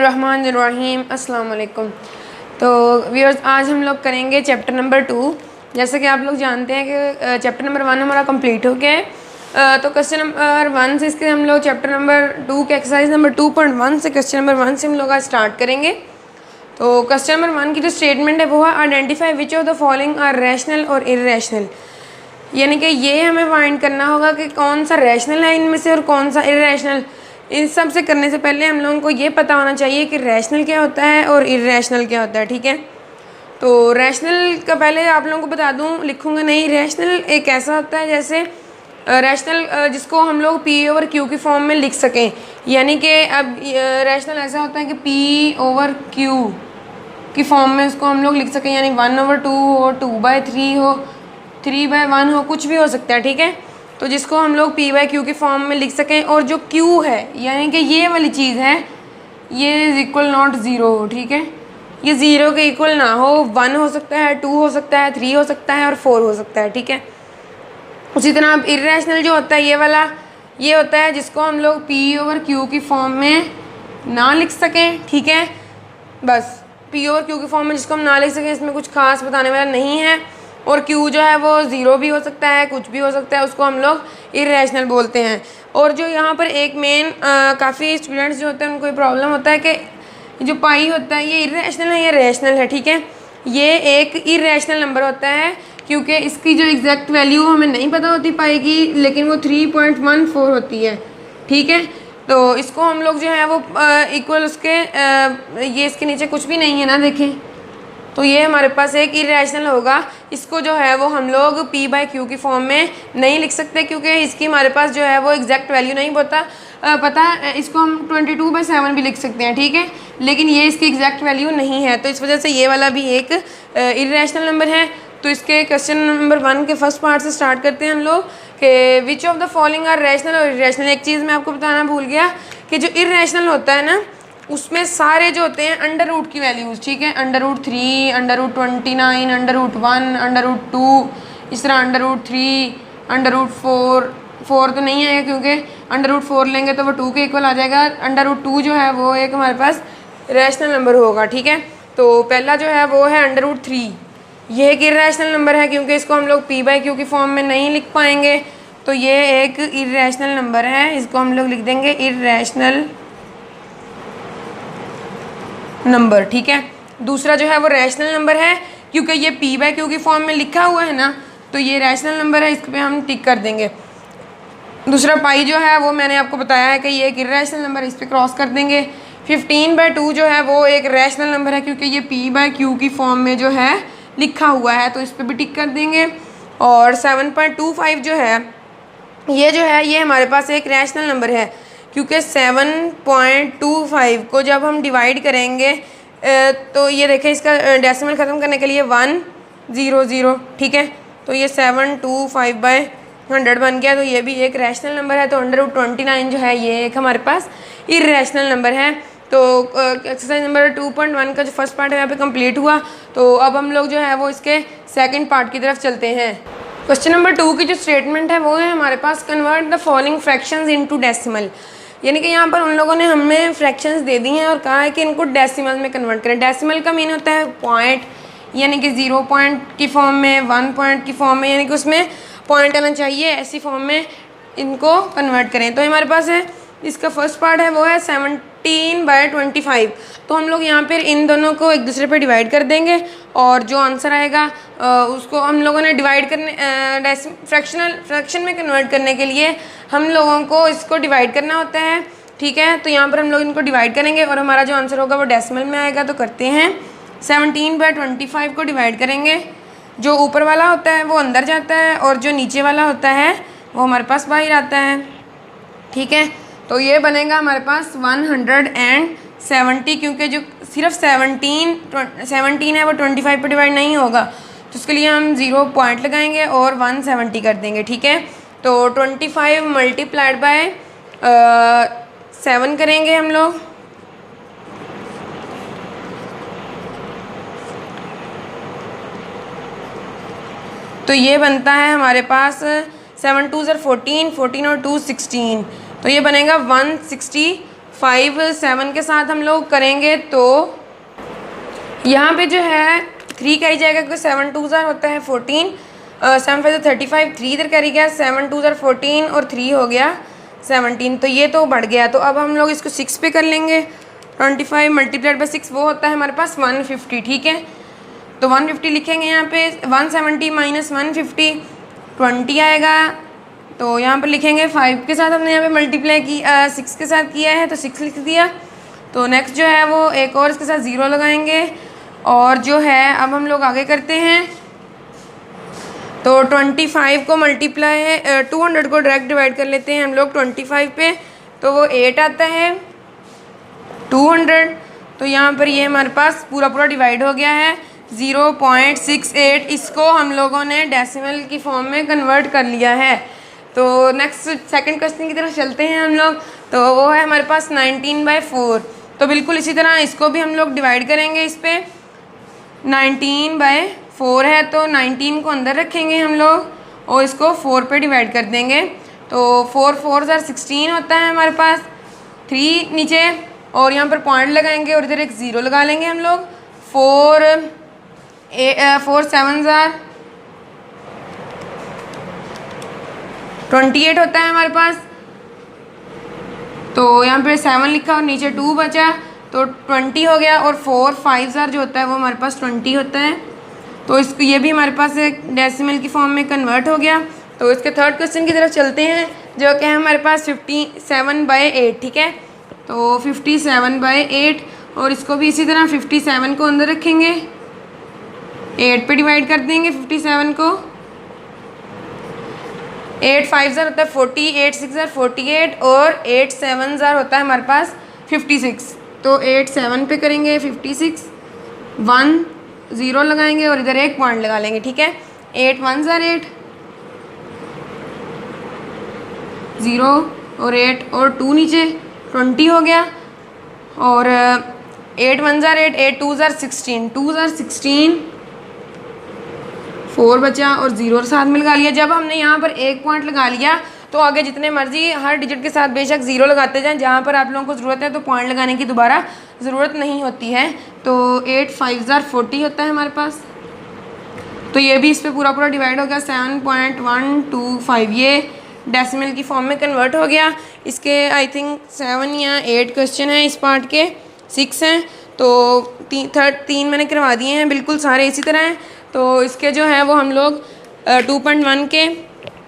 बिस्मिल्लाहिर्रहमानिर्रहीम अस्सलाम वालेकुम। तो व्यूअर्स, आज हम लोग करेंगे चैप्टर नंबर 2। जैसे कि आप लोग जानते हैं कि चैप्टर नंबर 1 हमारा कंप्लीट हो गया है। तो क्वेश्चन नंबर 1 से इसके हम लोग चैप्टर नंबर 2 के एक्सरसाइज नंबर 2.1 से क्वेश्चन नंबर 1 से हम लोग आज स्टार्ट करेंगे। तो क्वेश्चन नंबर 1 की जो स्टेटमेंट है वो है identify which of the following are rational और इर्रेशनल। यानी कि ये हमें फाइंड करना होगा कि कौन सा रैशनल है इनमें से और कौन सा इर्रेशनल। इस सब से करने से पहले हम लोगों को ये पता होना चाहिए कि रैशनल क्या होता है और इर्रेशनल क्या होता है। ठीक है, तो रैशनल का पहले आप लोगों को बता दूं, लिखूंगा नहीं। रैशनल एक ऐसा होता है जैसे रैशनल जिसको हम लोग पी ओवर क्यू की फॉर्म में लिख सकें। यानी कि अब रैशनल ऐसा होता है कि पी ओवर क्यू की फॉर्म में उसको हम लोग लिख सकें, यानी 1/2 हो, 2/3 हो, 3/1 हो, कुछ भी हो सकता है। ठीक है, तो जिसको हम लोग p/q की फॉर्म में लिख सकें और जो q है यानी कि ये वाली चीज़ है ये इज इक्वल नॉट 0 हो। ठीक है, ये 0 के इक्वल ना हो, 1 हो सकता है, 2 हो सकता है, 3 हो सकता है और 4 हो सकता है। ठीक है, उसी तरह अब इर्रेशनल जो होता है ये वाला, ये होता है जिसको हम लोग p/q की फॉर्म में ना लिख सकें। ठीक है, बस p/q की फॉर्म में जिसको हम ना लिख सकें, इसमें कुछ खास बताने वाला नहीं है। और q जो है वो 0 भी हो सकता है, कुछ भी हो सकता है, उसको हम लोग इर्रेशनल बोलते हैं। और जो यहाँ पर एक मेन काफ़ी स्टूडेंट्स जो होते हैं उनको ये प्रॉब्लम होता है कि जो पाई होता है ये इर्रेशनल है या रैशनल है। ठीक है, ये एक इर्रेशनल नंबर होता है क्योंकि इसकी जो एग्जैक्ट वैल्यू हमें नहीं पता होती पाई की, लेकिन वो 3.14 होती है। ठीक है, तो इसको हम लोग जो है वो इक्वल उसके ये इसके नीचे कुछ भी नहीं है ना, देखें, तो ये हमारे पास एक इर्रेशनल होगा। इसको जो है वो हम लोग p/q की फॉर्म में नहीं लिख सकते क्योंकि इसकी हमारे पास जो है वो एग्जैक्ट वैल्यू नहीं पता। इसको हम 22/7 भी लिख सकते हैं। ठीक है, लेकिन ये इसकी एग्जैक्ट वैल्यू नहीं है, तो इस वजह से ये वाला भी एक इर्रेशनल नंबर है। तो इसके क्वेश्चन नंबर 1 के फर्स्ट पार्ट से स्टार्ट करते हैं हम लोग कि which of the following are rational और इर्रेशनल। एक चीज़ मैं आपको बताना भूल गया कि जो इर्रेशनल होता है ना उसमें सारे जो होते हैं अंडर रूट की वैल्यूज़। ठीक है, √3, √29, √1, √2, इस तरह √3, √4 तो नहीं आएगा क्योंकि √4 लेंगे तो वो 2 के इक्वल आ जाएगा। √2 जो है वो एक हमारे पास रैशनल नंबर होगा। ठीक है, तो पहला जो है वो है √3, ये एक इर्रेशनल नंबर है क्योंकि इसको हम लोग p/q की फॉर्म में नहीं लिख पाएंगे, तो ये एक इर्रेशनल नंबर है। इसको हम लोग लिख देंगे इर्रेशनल नंबर। ठीक है, दूसरा जो है वो रैशनल नंबर है क्योंकि ये p/q की फॉर्म में लिखा हुआ है ना, तो ये रैशनल नंबर है, इस पे हम टिक कर देंगे। दूसरा पाई जो है वो मैंने आपको बताया है कि ये एक इर्रेशनल नंबर है, इस पे क्रॉस कर देंगे। 15/2 जो है वो एक रैशनल नंबर है क्योंकि ये p/q की फॉर्म में जो है लिखा हुआ है, तो इस पर भी टिक कर देंगे। और 7.25 जो है ये हमारे पास एक रैशनल नंबर है क्योंकि 7.25 को जब हम डिवाइड करेंगे तो ये देखें, इसका डेसिमल ख़त्म करने के लिए 100। ठीक है, तो ये 725/100 बन गया, तो ये भी एक रैशनल नंबर है। तो √29 जो है ये एक हमारे पास इर्रेशनल नंबर है। तो एक्सरसाइज नंबर 2.1 का जो फर्स्ट पार्ट है यहाँ पे कंप्लीट हुआ। तो अब हम लोग जो है वो इसके सेकंड पार्ट की तरफ चलते हैं। क्वेश्चन नंबर 2 की जो स्टेटमेंट है वो है हमारे पास convert the following fractions into decimal. यानी कि यहाँ पर उन लोगों ने हमें फ्रैक्शंस दे दी हैं और कहा है कि इनको डेसिमल में कन्वर्ट करें। डेसिमल का मीन होता है पॉइंट, यानी कि 0 पॉइंट की फॉर्म में, 1 पॉइंट की फॉर्म में, यानी कि उसमें पॉइंट आना चाहिए, ऐसी फॉर्म में इनको कन्वर्ट करें। तो हमारे पास है इसका फर्स्ट पार्ट है वो है 17/25। तो हम लोग यहाँ पर इन दोनों को एक दूसरे पे डिवाइड कर देंगे और जो आंसर आएगा उसको हम लोगों ने डिवाइड करने फ्रैक्शन में कन्वर्ट करने के लिए हम लोगों को इसको डिवाइड करना होता है। ठीक है, तो यहाँ पर हम लोग इनको डिवाइड करेंगे और हमारा जो आंसर होगा वो डेसिमल में आएगा। तो करते हैं, 17/25 को डिवाइड करेंगे, जो ऊपर वाला होता है वो अंदर जाता है और जो नीचे वाला होता है वो हमारे पास बाहर आता है। ठीक है, तो ये बनेगा हमारे पास 170 क्योंकि जो सिर्फ 17 है वो 25 पर डिवाइड नहीं होगा, तो उसके लिए हम 0 पॉइंट लगाएंगे और 170 कर देंगे। ठीक है, तो 25 मल्टीप्लाइड बाय 7 करेंगे हम लोग, तो ये बनता है हमारे पास 7 2 14, 14 और 2 16, तो ये बनेगा 160 5 7 के साथ हम लोग करेंगे तो यहाँ पे जो है 3 कैरी जाएगा क्योंकि 7 2 ज़ार होता है 14, 7 5 35, 3 इधर कैरी गया, 7 2 ज़ार 14 और 3 हो गया 17, तो ये तो बढ़ गया। तो अब हम लोग इसको 6 पे कर लेंगे। 25 मल्टीप्लाइड बाई 6 वो होता है हमारे पास 150, ठीक है। तो 150 लिखेंगे यहाँ पे, 170 माइनस 150 20 आएगा। तो यहाँ पर लिखेंगे 5 के साथ हमने यहाँ पे मल्टीप्लाई की 6 के साथ किया है तो 6 लिख दिया। तो नेक्स्ट जो है वो एक और इसके साथ 0 लगाएंगे और जो है अब हम लोग आगे करते हैं। तो 25 को मल्टीप्लाई 200 को डायरेक्ट डिवाइड कर लेते हैं हम लोग 25 पे, तो वो 8 आता है 200। तो यहाँ पर ये हमारे पास पूरा पूरा डिवाइड हो गया है 0.68। इसको हम लोगों ने डेसिमल की फॉर्म में कन्वर्ट कर लिया है। तो नेक्स्ट सेकंड क्वेश्चन की तरफ चलते हैं हम लोग। तो वो है हमारे पास 19/4। तो बिल्कुल इसी तरह इसको भी हम लोग डिवाइड करेंगे इस पर। 19/4 है तो 19 को अंदर रखेंगे हम लोग और इसको 4 पे डिवाइड कर देंगे। तो 4 4 ज़ार 16 होता है हमारे पास, 3 नीचे और यहाँ पर पॉइंट लगाएंगे और इधर एक 0 लगा लेंगे हम लोग। 4 7 ज़ार 28 होता है हमारे पास। तो यहाँ पे 7 लिखा और नीचे 2 बचा तो 20 हो गया। और 4 5 ज़ार जो होता है वो हमारे पास 20 होता है। तो इसको ये भी हमारे पास एक डेसिमल की फॉर्म में कन्वर्ट हो गया। तो इसके थर्ड क्वेश्चन की तरफ चलते हैं जो कि है हमारे पास 57/8, ठीक है। तो 57/8 और इसको भी इसी तरह 57 को अंदर रखेंगे, 8 पे डिवाइड कर देंगे 57 को। 8 5 ज़ार होता है 40, 8 6 ज़ार 48 और 8 7 ज़ार होता है हमारे पास 56। तो 8 7 पे करेंगे 56, 1 0 लगाएंगे और इधर एक पॉइंट लगा लेंगे, ठीक है। 8 1 ज़ार 8 0 और 8 और 2 नीचे 20 हो गया। और 8 1 ज़ार 8, 8 2 ज़ार 16, 2 ज़ार 16, 4 बचा और 0 साथ में लगा लिया। जब हमने यहाँ पर एक पॉइंट लगा लिया तो आगे जितने मर्जी हर डिजिट के साथ बेशक 0 लगाते जाएं, जहाँ पर आप लोगों को ज़रूरत है तो पॉइंट लगाने की दोबारा ज़रूरत नहीं होती है। तो 8 5 ज़ार 40 होता है हमारे पास। तो ये भी इस पर पूरा पूरा डिवाइड हो गया 7.125। ये डेसिमल की फॉर्म में कन्वर्ट हो गया। इसके आई थिंक 7 या 8 क्वेश्चन हैं, इस पार्ट के 6 हैं। तो 3 मैंने करवा दिए हैं, बिल्कुल सारे इसी तरह हैं। तो इसके जो है वो हम लोग 2.1 के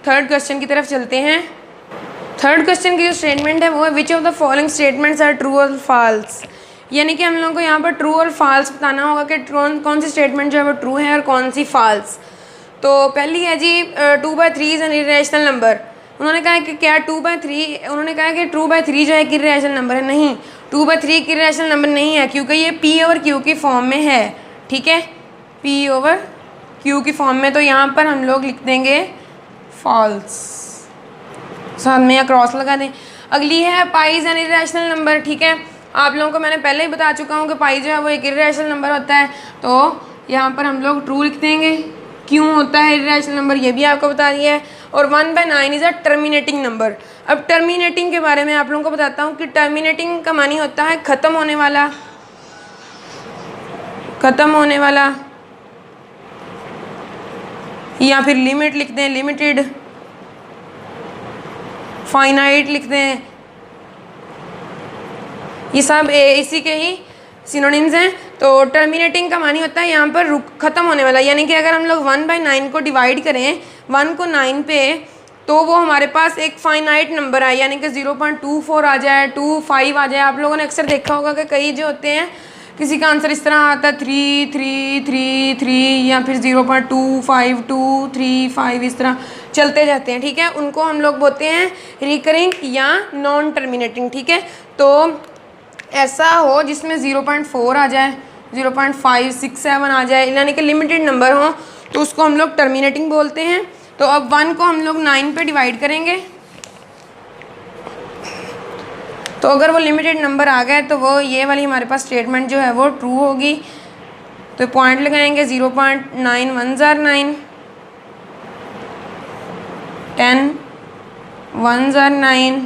थर्ड क्वेश्चन की तरफ चलते हैं। थर्ड क्वेश्चन की जो स्टेटमेंट है वो है which of the following statements are true और फॉल्स। यानी कि हम लोगों को यहाँ पर ट्रू और फॉल्स बताना होगा कि कौन सी स्टेटमेंट जो है वो ट्रू है और कौन सी फॉल्स। तो पहली है जी 2/3 इज़ एन इरेशनल नंबर। उन्होंने कहा है कि क्या 2/3, उन्होंने कहा है कि 2/3 जो है कि इरेशनल नंबर है। नहीं, 2/3 की इरेशनल नंबर नहीं है क्योंकि ये P ओवर Q की फॉर्म में है, ठीक है। P ओवर Q की फॉर्म में, तो यहाँ पर हम लोग लिख देंगे फॉल्स, साथ में या क्रॉस लगा दें। अगली है पाई इज़ एन इरेशनल नंबर, ठीक है। आप लोगों को मैंने पहले ही बता चुका हूँ कि पाई जो है वो एक इरेशनल नंबर होता है। तो यहाँ पर हम लोग ट्रू लिख देंगे। क्यों होता है इरेशनल नंबर ये भी आपको बता दिया है। और 1/9 इज़ अ टर्मिनेटिंग नंबर। अब टर्मिनेटिंग के बारे में आप लोगों को बताता हूँ कि टर्मिनेटिंग का मानी होता है ख़त्म होने वाला, ख़त्म होने वाला, या फिर लिमिट लिख दें, लिमिटेड, फाइनाइट लिख दें। ये सब इसी के ही सिनोनिम्स हैं। तो टर्मिनेटिंग का मानी होता है यहाँ पर ख़त्म होने वाला। यानी कि अगर हम लोग 1/9 को डिवाइड करें 1 को 9 पे, तो वो हमारे पास एक फाइनाइट नंबर आए, यानी कि 0.24 आ जाए, 25 आ जाए। आप लोगों ने अक्सर देखा होगा कि कई जो होते हैं किसी का आंसर इस तरह आता है 3 3 3 3 या फिर 0.25 2 3 5 इस तरह चलते जाते हैं, ठीक है। उनको हम लोग बोलते हैं रिकरिंग या नॉन टर्मिनेटिंग, ठीक है। तो ऐसा हो जिसमें 0.4 आ जाए, 0.5 6 7 आ जाए, यानी कि लिमिटेड नंबर हो, तो उसको हम लोग टर्मिनेटिंग बोलते हैं। तो अब 1 को हम लोग 9 पे डिवाइड करेंगे, तो अगर वो लिमिटेड नंबर आ गए तो वो ये वाली हमारे पास स्टेटमेंट जो है वो ट्रू होगी। तो पॉइंट लगाएंगे 0.9 1 ज़ार 9, 10 1 ज़ार 9,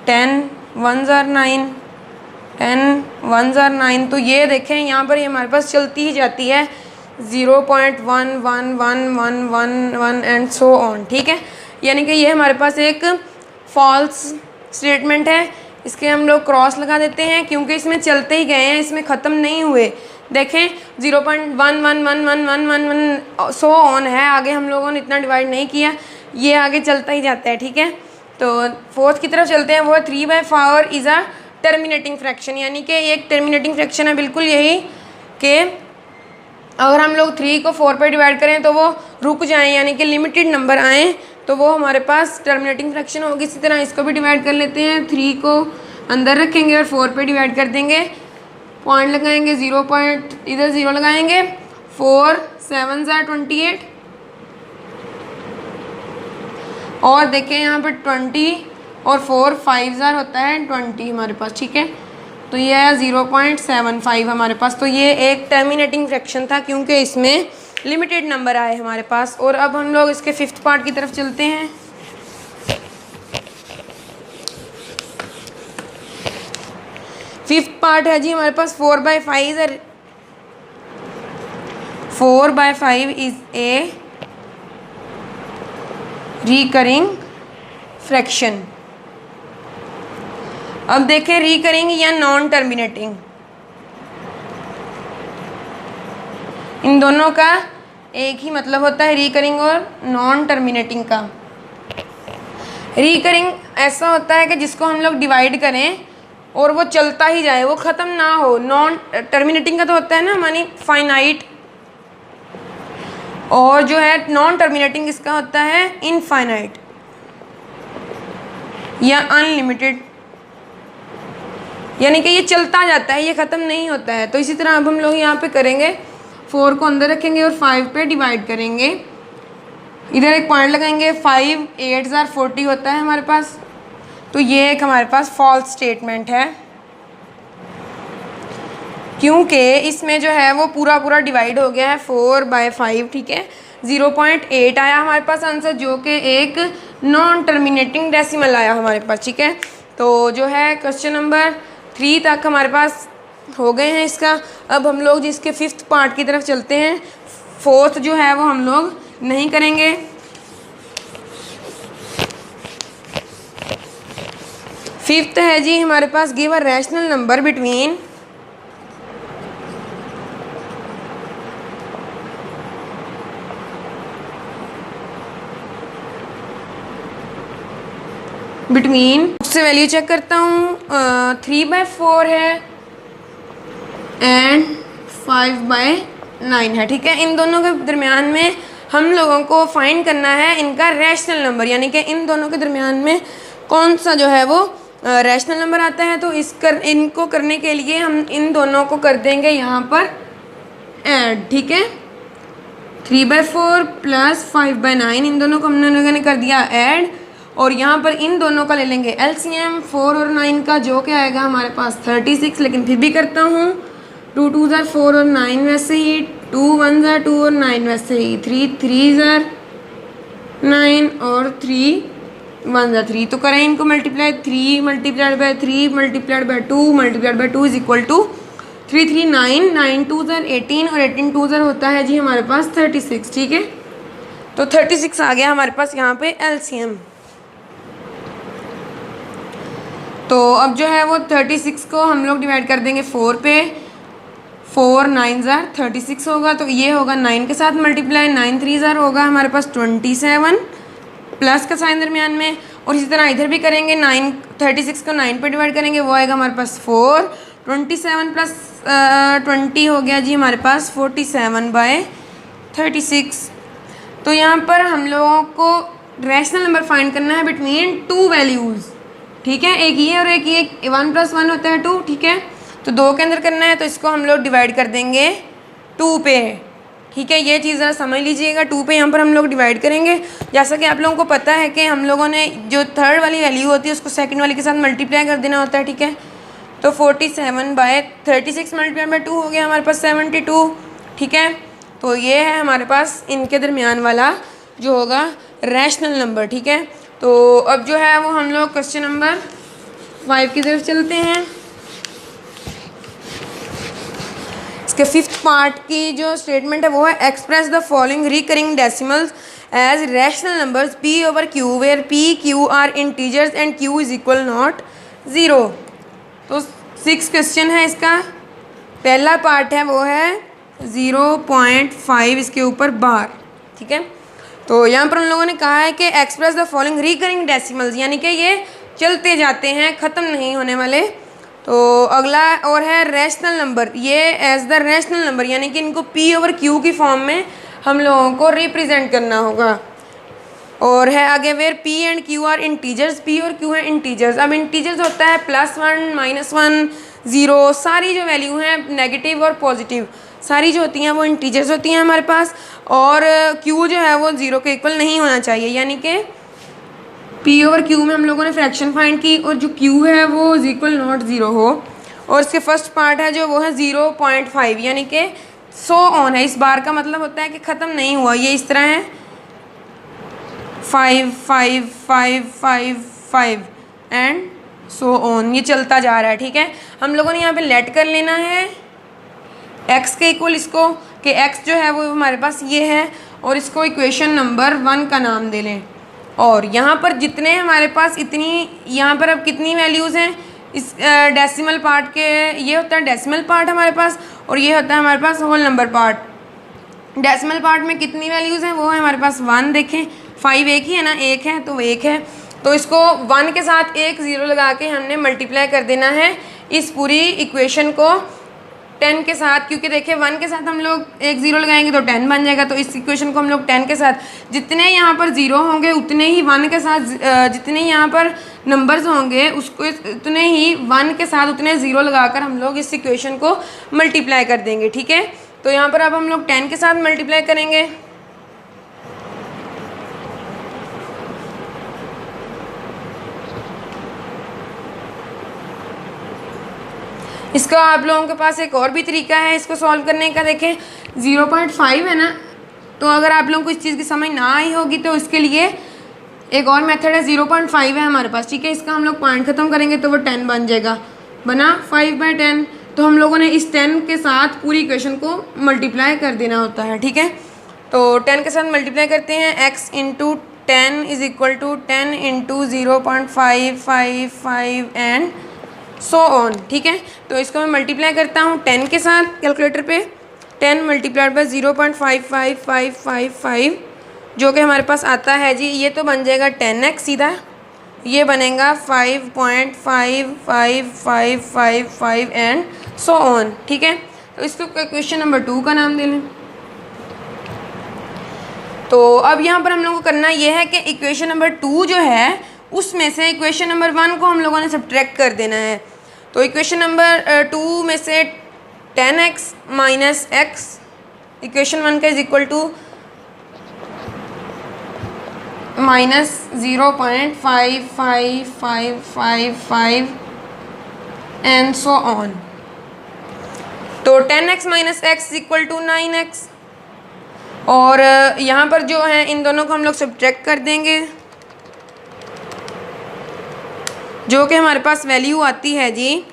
10 1 ज़ार 9, 10 1s are 9। तो ये देखें यहाँ पर ये हमारे पास चलती ही जाती है 0.11111 एंड सो ऑन, ठीक है। यानी कि ये हमारे पास एक फॉल्स स्टेटमेंट है, इसके हम लोग क्रॉस लगा देते हैं क्योंकि इसमें चलते ही गए हैं, इसमें ख़त्म नहीं हुए। देखें 0.11111 सो ऑन है, आगे हम लोगों ने इतना डिवाइड नहीं किया, ये आगे चलता ही जाता है, ठीक है। तो फोर्थ की तरफ चलते हैं, वो 3/4 इज़ अ टर्मिनेटिंग फ्रैक्शन, यानी कि एक टर्मिनेटिंग फ्रैक्शन है बिल्कुल यही कि अगर हम लोग 3 को 4 पे डिवाइड करें तो वो रुक जाएं, यानी कि लिमिटेड नंबर आएँ तो वो हमारे पास टर्मिनेटिंग फ्रैक्शन होगी। इसी तरह इसको भी डिवाइड कर लेते हैं, 3 को अंदर रखेंगे और 4 पे डिवाइड कर देंगे, पॉइंट लगाएंगे, 0 पॉइंट इधर 0 लगाएंगे, 4 7s are 28 और देखें यहाँ पर 20 और 4 5s are होता है 20 हमारे पास, ठीक है। तो ये है 0.75 हमारे पास। तो ये एक टर्मिनेटिंग फ्रैक्शन था क्योंकि इसमें लिमिटेड नंबर आए हमारे पास। और अब हम लोग इसके फिफ्थ पार्ट की तरफ चलते हैं। फिफ्थ पार्ट है जी हमारे पास 4/5 इज ए रिकरिंग फ्रैक्शन। अब देखें रिकरिंग या नॉन टर्मिनेटिंग, इन दोनों का एक ही मतलब होता है, रिकरिंग और नॉन टर्मिनेटिंग का। रिकरिंग ऐसा होता है कि जिसको हम लोग डिवाइड करें और वो चलता ही जाए, वो ख़त्म ना हो। नॉन टर्मिनेटिंग का तो होता है ना मानी फाइनाइट, और जो है नॉन टर्मिनेटिंग इसका होता है इनफाइनाइट या अनलिमिटेड, यानी कि ये चलता जाता है, ये ख़त्म नहीं होता है। तो इसी तरह अब हम लोग यहाँ पे करेंगे, 4 को अंदर रखेंगे और 5 पे डिवाइड करेंगे, इधर एक पॉइंट लगाएंगे, 5 8s are 40 होता है हमारे पास। तो ये एक हमारे पास फॉल्स स्टेटमेंट है क्योंकि इसमें जो है वो पूरा डिवाइड हो गया है 4/5, ठीक है। 0.8 आया हमारे पास आंसर, जो कि एक नॉन टर्मिनेटिंग डेसिमल आया हमारे पास, ठीक है। तो जो है क्वेश्चन नंबर 3 तक हमारे पास हो गए हैं इसका। अब हम लोग जिसके फिफ्थ पार्ट की तरफ चलते हैं, फोर्थ जो है वो हम लोग नहीं करेंगे। फिफ्थ है जी हमारे पास, give a rational number between से वैल्यू चेक करता हूँ, 3/4 है एंड 5/9 है, ठीक है। इन दोनों के दरमियान में हम लोगों को फाइंड करना है इनका रैशनल नंबर, यानी कि इन दोनों के दरमियान में कौन सा जो है वो रैशनल नंबर आता है। तो इनको करने के लिए हम इन दोनों को कर देंगे यहाँ पर ऐड, ठीक है। 3/4 प्लस 5/9, इन दोनों को हमने कर दिया ऐड, और यहाँ पर इन दोनों का ले लेंगे एलसीएम 4 और 9 का, जो कि आएगा हमारे पास 36। लेकिन फिर भी करता हूँ, 2 2s are 4 और 9 वैसे ही, 2 1s are 2 और 9 वैसे ही, 3 3s are 9 और 3 1s are 3। तो करें इनको multiply, 3 multiplied by 3 multiplied by 2 multiplied by 2 is equal to 3 3 9 9 2s are 18 और 18 2s are होता है जी हमारे पास 36, ठीक है। तो 36 आ गया हमारे पास यहाँ पे एलसीएम। तो अब जो है वो 36 को हम लोग डिवाइड कर देंगे 4 पे, 4 9s are 36 होगा, तो ये होगा 9 के साथ मल्टीप्लाई, 9 3s are होगा हमारे पास 27 प्लस का साइन दरमियान में। और इसी तरह इधर भी करेंगे, 36 को 9 पे डिवाइड करेंगे, वो आएगा हमारे पास 4, 27 प्लस 20 हो गया जी हमारे पास 47/36। तो यहाँ पर हम लोगों को रैशनल नंबर फाइंड करना है बिटवीन 2 वैल्यूज़, ठीक है। एक ये और एक ये, 1 + 1 होता है 2, ठीक है। तो 2 के अंदर करना है, तो इसको हम लोग डिवाइड कर देंगे 2 पे, ठीक है। ये चीज़ ज़रा समझ लीजिएगा, 2 पे यहाँ पर हम लोग डिवाइड करेंगे। जैसा कि आप लोगों को पता है कि हम लोगों ने जो थर्ड वाली वैल्यू होती है उसको सेकंड वाली के साथ मल्टीप्लाई कर देना होता है, ठीक है। तो 47/36 मल्टीप्लाई बाय 2 हो गया हमारे पास 72, ठीक है। तो ये है हमारे पास इनके दरमियान वाला जो होगा रैशनल नंबर, ठीक है। तो अब जो है वो हम लोग क्वेश्चन नंबर 5 की तरफ चलते हैं। इसके फिफ्थ पार्ट की जो स्टेटमेंट है वो है express the following recurring decimals as rational numbers p over q where p q are integers and q is equal not 0। तो 6 क्वेश्चन है इसका। पहला पार्ट है वो है 0.5 इसके ऊपर बार, ठीक है। तो यहाँ पर हम लोगों ने कहा है कि express the following recurring decimals, यानी कि ये चलते जाते हैं, ख़त्म नहीं होने वाले। तो अगला और है रैशनल नंबर, ये एज द रैशनल नंबर, यानी कि इनको p ओवर q की फॉर्म में हम लोगों को रिप्रेजेंट करना होगा। और है आगे where p and q are integers, p और q है इंटीजर्स। अब इंटीजर्स होता है +1 -1 0, सारी जो वैल्यू हैं नेगेटिव और पॉजिटिव सारी जो होती हैं वो इंटीजर्स होती हैं हमारे पास। और q जो है वो 0 के इक्वल नहीं होना चाहिए, यानी कि p ओवर q में हम लोगों ने फ्रैक्शन फाइंड की और जो q है वो इज इक्वल नॉट 0 हो। और इसके फर्स्ट पार्ट है जो वो है 0.5, यानी कि सो ऑन है। इस बार का मतलब होता है कि ख़त्म नहीं हुआ, ये इस तरह है 5 5 5 5 5 एंड सो ऑन, ये चलता जा रहा है, ठीक है। हम लोगों ने यहाँ पे लेट कर लेना है x के इक्वल इसको, कि x जो है वो हमारे पास ये है, और इसको इक्वेशन नंबर 1 का नाम दे लें। और यहाँ पर जितने हमारे पास इतनी, यहाँ पर अब कितनी वैल्यूज़ हैं इस डेसिमल पार्ट के, ये होता है डेसिमल पार्ट हमारे पास, और ये होता है हमारे पास whole number part. Decimal part में कितनी वैल्यूज़ हैं वो है हमारे पास 1, देखें 5 एक ही है ना, एक है तो 1 है, तो इसको 1 के साथ एक 0 लगा के हमने मल्टीप्लाई कर देना है इस पूरी इक्वेशन को 10 के साथ, क्योंकि देखिए 1 के साथ हम लोग एक 0 लगाएंगे तो 10 बन जाएगा। तो इस इक्वेशन को हम लोग 10 के साथ, जितने यहाँ पर 0 होंगे उतने ही 1 के साथ, जितने यहाँ पर नंबर्स होंगे उसको उतने ही 1 के साथ उतने 0 लगाकर हम लोग इस इक्वेशन को मल्टीप्लाई कर देंगे, ठीक है। तो यहाँ पर अब हम लोग 10 के साथ मल्टीप्लाई करेंगे। इसका आप लोगों के पास एक और भी तरीका है इसको सॉल्व करने का। देखें 0.5 है ना, तो अगर आप लोगों को इस चीज़ की समझ ना आई होगी तो इसके लिए एक और मेथड है। 0.5 है हमारे पास, ठीक है, इसका हम लोग पॉइंट ख़त्म करेंगे तो वो 10 बन जाएगा, बना 5/10। तो हम लोगों ने इस 10 के साथ पूरी इक्वेशन को मल्टीप्लाई कर देना होता है, ठीक है। तो 10 के साथ मल्टीप्लाई करते हैं, x into 10 is equal to 10 into 0.555 and so on, ठीक है। तो इसको मैं मल्टीप्लाई करता हूँ 10 के साथ कैलकुलेटर पे, 10 मल्टीप्लाइड बाई 0.55555 जो कि हमारे पास आता है जी, ये तो बन जाएगा 10x सीधा, ये बनेगा 5.55555 एंड सो ऑन, ठीक है। तो इसको क्वेश्चन नंबर 2 का नाम दे लें। तो अब यहाँ पर हम लोगों को करना ये है कि इक्वेशन नंबर 2 जो है उसमें से इक्वेशन नंबर 1 को हम लोगों ने सब्ट्रैक्ट कर देना है। तो इक्वेशन नंबर 2 में से 10x माइनस x इक्वेशन 1 का is equal to minus 0.55555 and so on. तो 10x minus x equal to 9x, और यहाँ पर जो है इन दोनों को हम लोग सब्ट्रैक्ट कर देंगे, जो कि हमारे पास वैल्यू आती है जी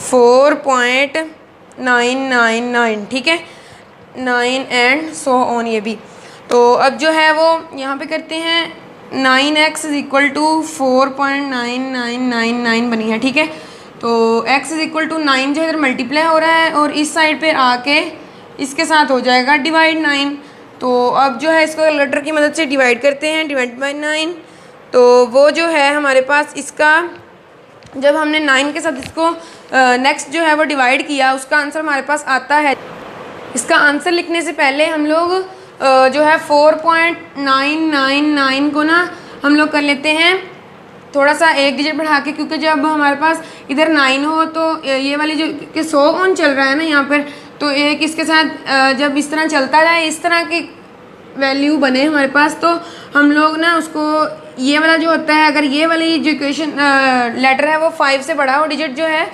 4.999, ठीक है, 9 एंड सो ऑन ये भी। तो अब जो है वो यहाँ पे करते हैं 9x इज इक्वल टू 4.9999 बनी है, ठीक है। तो x इज इक्वल टू 9 जो इधर मल्टीप्लाई हो रहा है और इस साइड पे आके इसके साथ हो जाएगा डिवाइड 9। तो अब जो है इसको कैलकुलेटर की मदद से डिवाइड करते हैं, डिवाइड बाई 9। तो वो जो है हमारे पास इसका, जब हमने 9 के साथ इसको नेक्स्ट जो है वो डिवाइड किया, उसका आंसर हमारे पास आता है। इसका आंसर लिखने से पहले हम लोग जो है 4.999 को ना हम लोग कर लेते हैं थोड़ा सा एक डिजिट बढ़ा के, क्योंकि जब हमारे पास इधर 9 हो तो ये वाली जो कि 100 ऑन चल रहा है ना यहाँ पर, तो एक इसके साथ जब इस तरह चलता जाए, इस तरह की वैल्यू बने हमारे पास, तो हम लोग ना उसको ये वाला जो होता है, अगर ये वाली जो इक्वेशन लेटर है वो 5 से बड़ा हो डिजिट जो है,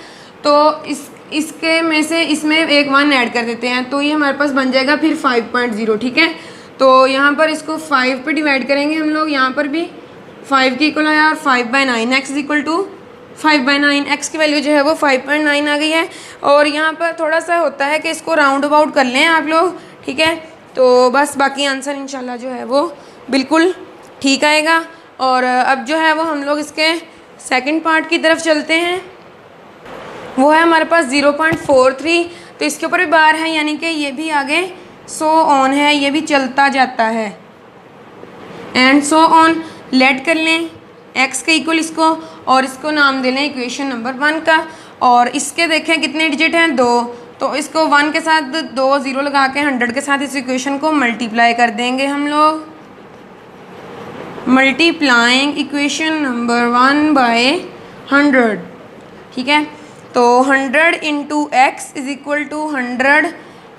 तो इसके में से इसमें एक 1 ऐड कर देते हैं, तो ये हमारे पास बन जाएगा फिर 5.0, ठीक है। तो यहाँ पर इसको 5 पे डिवाइड करेंगे हम लोग, यहाँ पर भी 5 की इक्वल आया और 5/9 x is equal to 5/9, x की वैल्यू जो है वो 5.9 आ गई है। और यहाँ पर थोड़ा सा होता है कि इसको राउंड अबाउट कर लें आप लोग, ठीक है। तो बस बाकी आंसर इंशाल्लाह जो है वो बिल्कुल ठीक आएगा। और अब जो है वो हम लोग इसके सेकंड पार्ट की तरफ चलते हैं। वो है हमारे पास 0.43, तो इसके ऊपर भी बार है, यानी कि ये भी आगे सो ऑन है, ये भी चलता जाता है, एंड सो ऑन। लेट कर लें x के इक्वल इसको, और इसको नाम दे लें इक्वेशन नंबर 1 का। और इसके देखें कितने डिजिट हैं, 2, तो इसको 1 के साथ 2 0 लगा के 100 के साथ इस इक्वेशन को मल्टीप्लाई कर देंगे हम लोग। मल्टीप्लाइंग इक्वेशन नंबर 1 बाय 100, ठीक है। तो 100 into x is equal to 100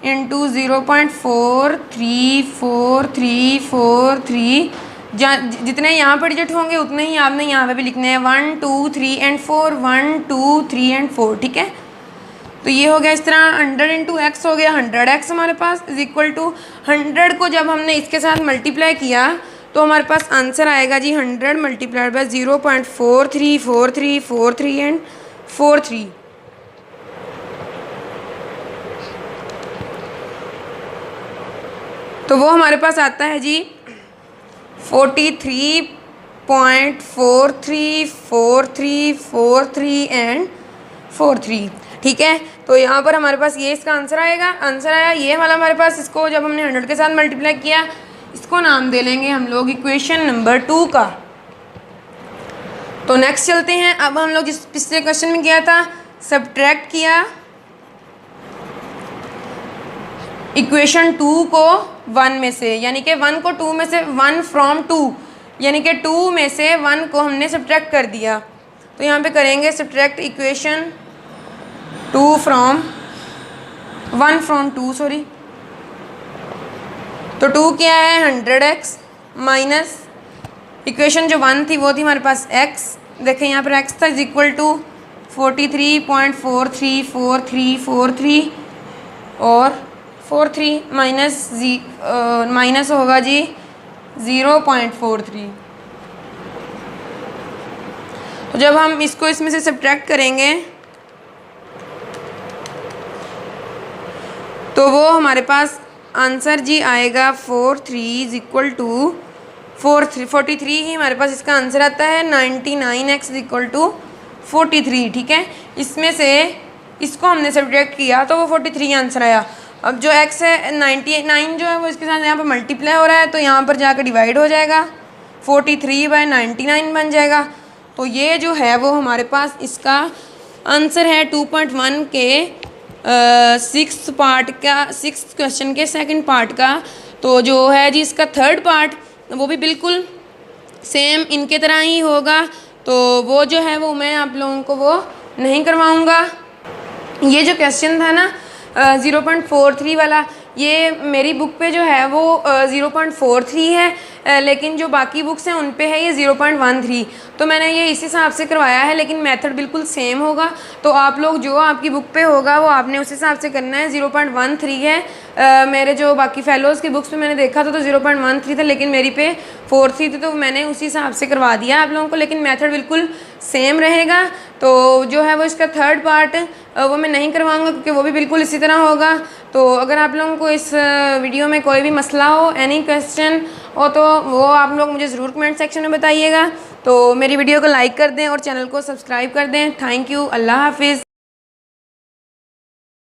into 0.434343, जितने यहाँ पर डिजिट होंगे उतने ही आपने यहाँ पे भी लिखने हैं, 1 2 3 एंड 4, 1 2 3 एंड 4, ठीक है। तो ये हो गया इस तरह, 100 इंटू एक्स हो गया 100x हमारे पास, इज इक्वल टू 100 को जब हमने इसके साथ मल्टीप्लाई किया तो हमारे पास आंसर आएगा जी 100 मल्टीप्लाइड बाय 0.434343 एंड 43। तो वो हमारे पास आता है जी 43.434343 एंड 43, ठीक है। तो यहाँ पर हमारे पास ये इसका आंसर आएगा। आंसर आया ये वाला हमारे पास, इसको जब हमने 100 के साथ मल्टीप्लाई किया, इसको नाम दे लेंगे हम लोग इक्वेशन नंबर 2 का। तो नेक्स्ट चलते हैं। अब हम लोग जिस पिछले क्वेश्चन में किया था, सब्ट्रैक्ट किया इक्वेशन 2 को 1 में से, यानी कि 1 को 2 में से, 1 फ्रॉम 2, यानी कि 2 में से 1 को हमने सब्ट्रैक्ट कर दिया। तो यहाँ पे करेंगे subtract equation 2 from 1 from 2, sorry. तो 2 क्या है 100x माइनस इक्वेशन जो 1 थी वो थी हमारे पास x, देखें यहाँ पर x था, इज इक्वल टू 43.434343 और 43 माइनस होगा जी 0.43। तो जब हम इसको इसमें से सब्ट्रैक्ट करेंगे तो वो हमारे पास आंसर जी आएगा 43 इज इक्वल टू 43 ही हमारे पास इसका आंसर आता है। 99x इज इक्वल टू 43, ठीक है। इसमें से इसको हमने सब्ट्रैक्ट किया तो वो 43 आंसर आया। अब जो x है 99 जो है वो इसके साथ यहाँ पर मल्टीप्लाई हो रहा है, तो यहाँ पर जाकर डिवाइड हो जाएगा, 43/99 बन जाएगा। तो ये जो है वो हमारे पास इसका आंसर है 2.1 के 6th पार्ट का, 6th क्वेश्चन के सेकंड पार्ट का। तो जो है जी इसका थर्ड पार्ट वो भी बिल्कुल सेम इनके तरह ही होगा। तो वो जो है वो मैं आप लोगों को वो नहीं करवाऊँगा। ये जो क्वेश्चन था ना 0.43 वाला, ये मेरी बुक पे जो है वो 0.43 है, लेकिन जो बाकी बुक्स हैं उन पे है ये 0.13। तो मैंने ये इस हिसाब से करवाया है, लेकिन मेथड बिल्कुल सेम होगा। तो आप लोग जो आपकी बुक पे होगा वो आपने उस हिसाब से करना है। 0.13 है, मेरे जो बाकी फेलोज़ की बुक्स पे मैंने देखा था तो 0.13 था, लेकिन मेरी पे 43 थी, तो मैंने उसी हिसाब से करवा दिया आप लोगों को, लेकिन मेथड बिल्कुल सेम रहेगा। तो जो है वो इसका थर्ड पार्ट वो मैं नहीं करवाऊँगा क्योंकि वो भी बिल्कुल इसी तरह होगा। तो अगर आप लोगों को इस वीडियो में कोई भी मसला हो, एनी क्वेश्चन हो, तो वो आप लोग मुझे ज़रूर कमेंट सेक्शन में बताइएगा। तो मेरी वीडियो को लाइक कर दें और चैनल को सब्सक्राइब कर दें। थैंक यू, अल्लाह हाफिज़।